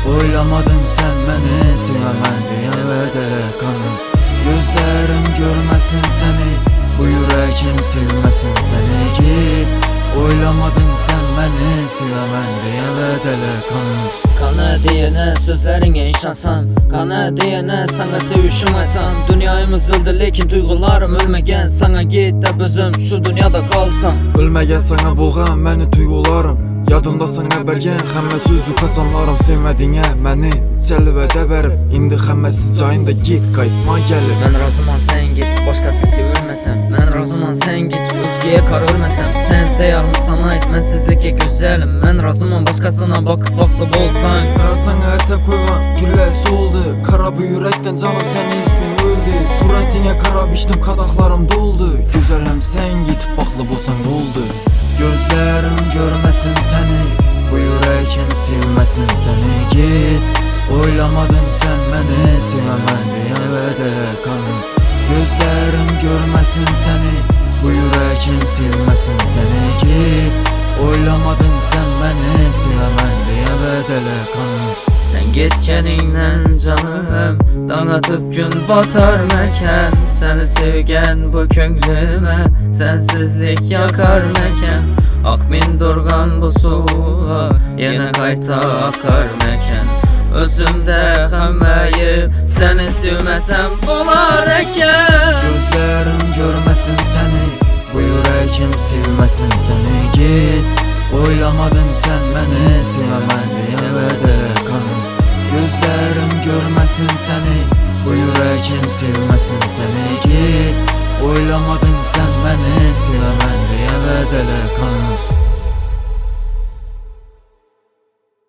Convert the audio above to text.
Oylamadın sen məni, sevəmən deyən vədələ qanım. Gözlərim görməsin səni, bu ürəkim sevməsin səni ki. Oylamadın sen məni, sevəmən deyən vədələ qanım. Kana deyənə sözlərinə işansam, kana deyənə sana sevişim açsam. Dünyamız öldü lekin duygularım ölməyən, sana git də özüm şu dünyada qalsam. Ölməgən sana boğan məni duygularım, yadımda sana bəlgən xəmmə sözü qasanlarım. Sevmədiyinə məni cəlvədə verib, indi xəmməsi cayında git qayıtma gəlib. Mən razımam sən git, başqası sevilməsəm. Mən razımam sən git, özgəyə kar ölməsəm. Sən dəyərmisən ait, mənsizlikə gözəlim. Mən razımam başqasına bakıb baxıb olsan. Qara sana ətə qoyğan gülləsi oldu, kara bu ürəkdən canım sənin ismin öldü. Surətinə qara biçdim, qadaqlarım doldu. Gözələm sən git, baxıb olsan nə oldu? Gözlərim görməsin səni, bu ürəkim sevməsin səni git. Oylamadın sen məni, sevəmən deyən vədələ qanım. Gözlərim görməsin səni, bu ürəkim sevməsin səni git. Oylamadın sen məni, sevəmən deyən vədələ qanım. Sən getkənindən canım, dağıtıp gün batar məkən. Səni sevgən bu könlümə, sənsizlik yakar məkən. Akmin durğan bu sular, yenə qayta akar məkən. Özümdə xəməyib, səni sevməsəm olar əkən. Gözlərim görməsin səni, bu ürəkim sevməsin səni git. Oylamadın sen məni, sevəmən deyən vədələ qanım. Gözlərim görməsin səni, bu ürəkim sevməsin səni git. Oylamadın sen məni, sevəmən deyən vədələ qanım.